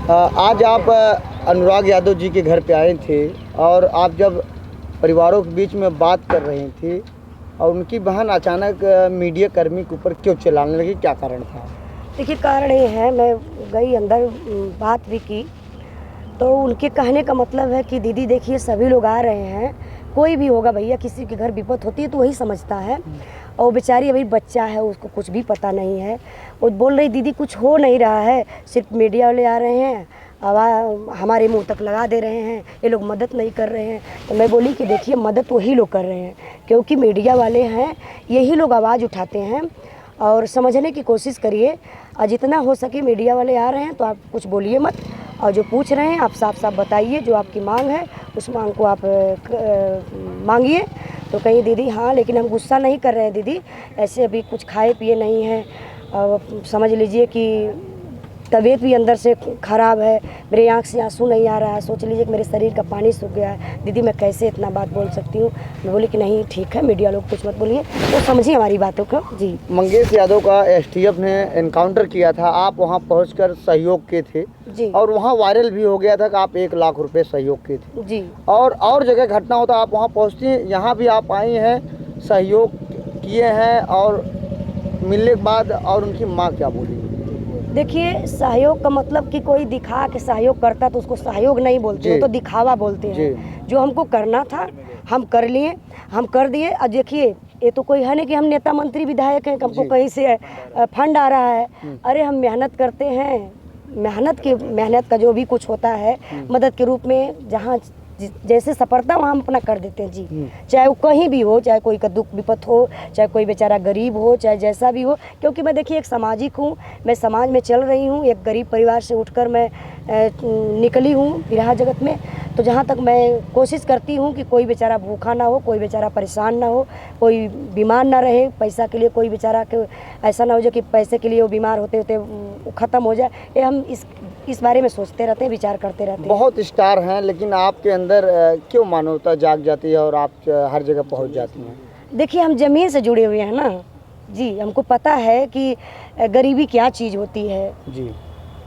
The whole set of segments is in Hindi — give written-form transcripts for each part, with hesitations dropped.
आज आप अनुराग यादव जी के घर पे आए थे और आप जब परिवारों के बीच में बात कर रही थी और उनकी बहन अचानक मीडिया कर्मी के ऊपर क्यों चिल्लाने लगी, क्या कारण था? देखिए कारण ये है, मैं गई अंदर, बात भी की तो उनके कहने का मतलब है कि दीदी देखिए सभी लोग आ रहे हैं, कोई भी होगा भैया, किसी के घर विपत होती है तो वही समझता है। और बेचारी अभी बच्चा है, उसको कुछ भी पता नहीं है। वो बोल रही दीदी कुछ हो नहीं रहा है, सिर्फ मीडिया वाले आ रहे हैं, आवाज़ हमारे मुंह तक लगा दे रहे हैं, ये लोग मदद नहीं कर रहे हैं। तो मैं बोली कि देखिए मदद वही लोग कर रहे हैं, क्योंकि मीडिया वाले हैं, यही लोग आवाज़ उठाते हैं। और समझने की कोशिश करिए, और जितना हो सके मीडिया वाले आ रहे हैं तो आप कुछ बोलिए मत, और जो पूछ रहे हैं आप साफ साफ बताइए, जो आपकी मांग है उस मांग को आप मांगिए। तो कहीं दीदी हाँ, लेकिन हम गुस्सा नहीं कर रहे हैं दीदी, ऐसे अभी कुछ खाए पिए नहीं हैं, और समझ लीजिए कि तबीयत भी अंदर से ख़राब है, मेरे आँख से आंसू नहीं आ रहा है, सोच लीजिए कि मेरे शरीर का पानी सूख गया है। दीदी मैं कैसे इतना बात बोल सकती हूँ? मैं बोली कि नहीं ठीक है, मीडिया लोग कुछ मत बोलिए, तो समझिए हमारी बातों को। जी, मंगेश यादव का एसटीएफ ने एनकाउंटर किया था, आप वहां पहुंचकर सहयोग के थे जी, और वहां वायरल भी हो गया था कि आप 1 लाख रुपए सहयोग के थे। जी। और जगह घटना होता आप वहां पहुंचती हैं, यहाँ भी आप आई हैं, सहयोग किए हैं, और मिलने के बाद और उनकी माँ क्या बोली? देखिए सहयोग का मतलब कि कोई दिखा के सहयोग करता तो उसको सहयोग नहीं बोलते, वो तो दिखावा बोलते हैं। जो हमको करना था हम कर लिए, हम कर दिए। और देखिए ये तो कोई है नहीं कि हम नेता मंत्री विधायक हैं, हमको कहीं से फंड आ रहा है। अरे हम मेहनत करते हैं, मेहनत का जो भी कुछ होता है मदद के रूप में, जहाँ जैसे सफलता वहाँ हम अपना कर देते हैं जी। चाहे वो कहीं भी हो, चाहे कोई का दुख विपत हो, चाहे कोई बेचारा गरीब हो, चाहे जैसा भी हो। क्योंकि मैं देखिए एक सामाजिक हूँ, मैं समाज में चल रही हूँ, एक गरीब परिवार से उठकर मैं निकली हूँ विराह जगत में। तो जहाँ तक मैं कोशिश करती हूँ कि कोई बेचारा भूखा ना हो, कोई बेचारा परेशान ना हो, कोई बीमार ना रहे, पैसा के लिए कोई बेचारा के ऐसा ना हो जो कि पैसे के लिए वो बीमार होते होते ख़त्म हो जाए। ये हम इस बारे में सोचते रहते हैं, विचार करते रहते हैं। बहुत स्टार हैं, लेकिन आपके अंदर क्यों मानवता जाग जाती है और आप हर जगह पहुंच जाती हैं? देखिए हम ज़मीन से जुड़े हुए हैं ना जी, हमको पता है कि गरीबी क्या चीज़ होती है जी।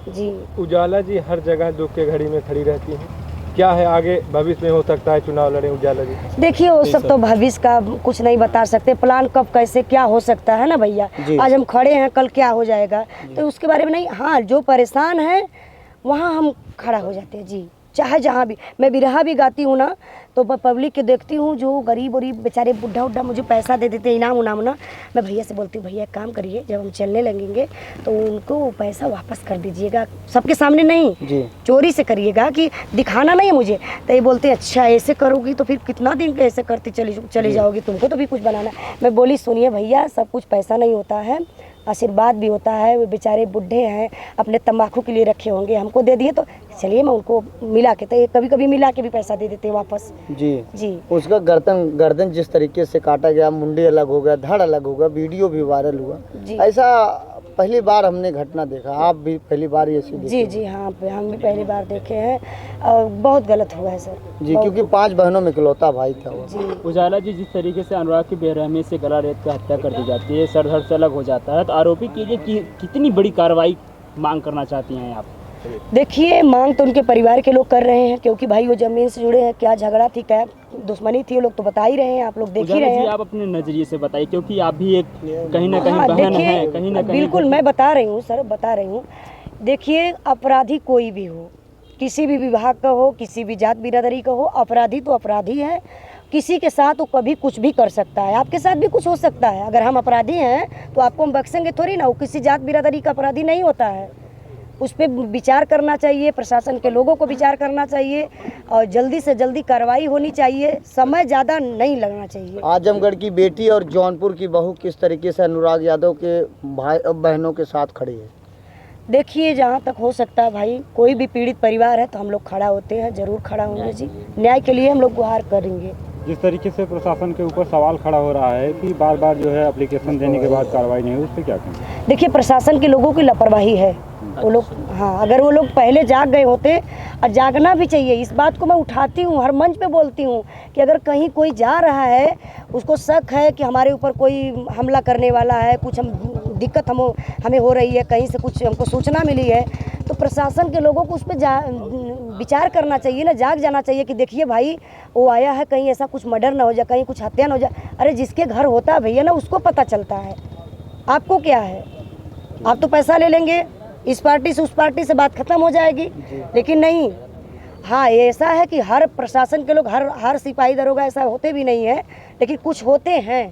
जी। उजाला जी हर जगह दुख के घड़ी में खड़ी रहती हैं, क्या है आगे भविष्य में हो सकता है चुनाव लड़े उजाला जी? देखिए वो सब तो भविष्य का कुछ नहीं बता सकते, प्लान कब कैसे क्या हो सकता है ना भैया। आज हम खड़े हैं, कल क्या हो जाएगा तो उसके बारे में नहीं। हाँ, जो परेशान है वहाँ हम खड़ा हो जाते हैं जी, चाहे जहाँ भी। मैं बिरहा भी गाती हूँ ना, तो मैं पब्लिक के देखती हूँ जो गरीब वरीब बेचारे बुढ़ा उड्ढा मुझे पैसा दे देते हैं, इनाम उनाम ना, मैं भैया से बोलती हूँ भैया एक काम करिए, जब हम चलने लगेंगे तो उनको पैसा वापस कर दीजिएगा, सबके सामने नहीं जी, चोरी से करिएगा, कि दिखाना नहीं है मुझे। तो ये बोलते हैं अच्छा ऐसे करोगी तो फिर कितना दिन ऐसे करती चली जाओगी, तुमको तो भी कुछ बनाना। मैं बोली सुनिए भैया, सब कुछ पैसा नहीं होता है, आशीर्वाद भी होता है। वो बेचारे बूढ़े हैं, अपने तंबाकू के लिए रखे होंगे, हमको दे दिए तो चलिए मैं उनको मिला के, तो कभी कभी मिला के भी पैसा दे देते हैं वापस जी। जी। उसका गर्दन जिस तरीके से काटा गया, मुंडी अलग हो गया, धड़ अलग हो गया, वीडियो भी वायरल हुआ जी। ऐसा पहली बार हमने घटना देखा, आप भी पहली बार ये चीज़ जी जी हाँ, हम भी पहली बार देखे हैं और बहुत गलत हुआ है सर जी, क्योंकि 5 बहनों में इकलौता भाई था वो। जी। उजाला जी जिस तरीके से अनुराग की बेरहमी से गला रेत कर हत्या कर दी जाती है, सर धड़ से अलग हो जाता है, तो आरोपी की लिए कितनी बड़ी कार्रवाई मांग करना चाहती हैं आप? देखिए मांग तो उनके परिवार के लोग कर रहे हैं, क्योंकि भाई वो जमीन से जुड़े हैं, क्या झगड़ा थी क्या दुश्मनी थी, वो लोग तो बता ही रहे हैं, आप लोग देख ही रहे हैं। आप अपने नजरिए से बताइए, क्योंकि आप भी एक कहीं ना कहीं बहन है, कहीं ना कहीं। बिल्कुल मैं बता रही हूँ सर, बता रही हूँ। देखिए अपराधी कोई भी हो, किसी भी विभाग का हो, किसी भी जात बिरादरी का हो, अपराधी तो अपराधी है। किसी के साथ वो कभी कुछ भी कर सकता है, आपके साथ भी कुछ हो सकता है। अगर हम अपराधी हैं तो आपको हम बख्शेंगे थोड़ी ना, वो किसी जात बिरादरी का अपराधी नहीं होता है। उस पर विचार करना चाहिए, प्रशासन के लोगों को विचार करना चाहिए और जल्दी से जल्दी कार्रवाई होनी चाहिए, समय ज़्यादा नहीं लगना चाहिए। आजमगढ़ की बेटी और जौनपुर की बहू किस तरीके से अनुराग यादव के भाई बहनों के साथ खड़ी है? देखिए जहाँ तक हो सकता है भाई, कोई भी पीड़ित परिवार है तो हम लोग खड़ा होते हैं, ज़रूर खड़ा होंगे जी, न्याय के लिए हम लोग गुहार करेंगे। जिस तरीके से प्रशासन के ऊपर सवाल खड़ा हो रहा है कि बार बार जो है एप्लीकेशन देने के बाद कार्रवाई नहीं हुई, उस पर क्या कहेंगे? देखिए प्रशासन के लोगों की लापरवाही है, वो लोग हाँ, अगर वो लोग पहले जाग गए होते, और जागना भी चाहिए, इस बात को मैं उठाती हूँ, हर मंच पे बोलती हूँ कि अगर कहीं कोई जा रहा है, उसको शक है कि हमारे ऊपर कोई हमला करने वाला है, कुछ हम दिक्कत हमें हो रही है, कहीं से कुछ हमको सूचना मिली है, तो प्रशासन के लोगों को उस पर विचार करना चाहिए ना, जाग जाना चाहिए कि देखिए भाई वो आया है, कहीं ऐसा कुछ मर्डर ना हो जाए, कहीं कुछ हत्या ना हो जाए। अरे जिसके घर होता है भैया ना उसको पता चलता है, आपको क्या है, आप तो पैसा ले लेंगे, इस पार्टी से उस पार्टी से बात खत्म हो जाएगी। लेकिन नहीं, हाँ ये ऐसा है कि हर प्रशासन के लोग हर सिपाही दरोगा ऐसा होते भी नहीं है, लेकिन कुछ होते हैं।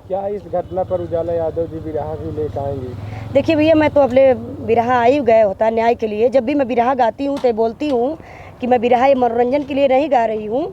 क्या इस घटना पर उजाला यादव जी बिरहा भी लेकर आएंगे? देखिए भैया, मैं तो अपने बिरहा आई गए होता न्याय के लिए। जब भी मैं बिरहा गाती हूँ तो बोलती हूँ कि मैं बिरहा ये मनोरंजन के लिए नहीं गा रही हूँ।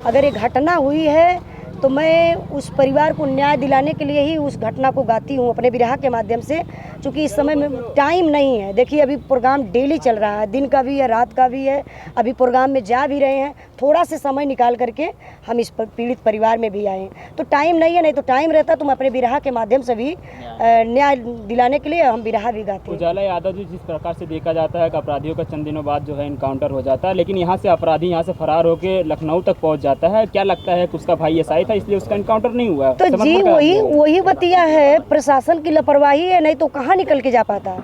अगर ये घटना हुई है तो मैं उस परिवार को न्याय दिलाने के लिए ही उस घटना को गाती हूँ अपने बिरहा के माध्यम से, क्योंकि इस समय में टाइम नहीं है। देखिए अभी प्रोग्राम डेली चल रहा है, दिन का भी है रात का भी है, अभी प्रोग्राम में जा भी रहे हैं। थोड़ा से समय निकाल करके हम इस पीड़ित परिवार में भी आए हैं, तो टाइम नहीं है। नहीं तो टाइम रहता तो मैं अपने बिरहा के माध्यम से भी न्याय दिलाने के लिए हम बिरहा भी गाते हैं। उजाला यादव जी, जिस प्रकार से देखा जाता है कि अपराधियों का चंद दिनों बाद जो है इनकाउंटर हो जाता है, लेकिन यहाँ से अपराधी यहाँ से फरार होकर लखनऊ तक पहुँच जाता है। क्या लगता है कि उसका भाई एसआई था इसलिए उसका इनकाउंटर नहीं हुआ? तो जी वही बतिया है, प्रशासन की लापरवाही है, नहीं तो कहाँ निकल के जा पाता।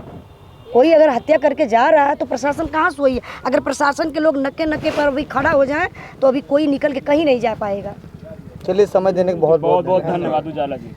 कोई अगर हत्या करके जा रहा है तो प्रशासन कहाँ सोई है। अगर प्रशासन के लोग नक्के नक्के पर भी खड़ा हो जाए तो अभी कोई निकल के कहीं नहीं जा पाएगा। चलिए, समय देने के बहुत बहुत धन्यवाद उजाला जी।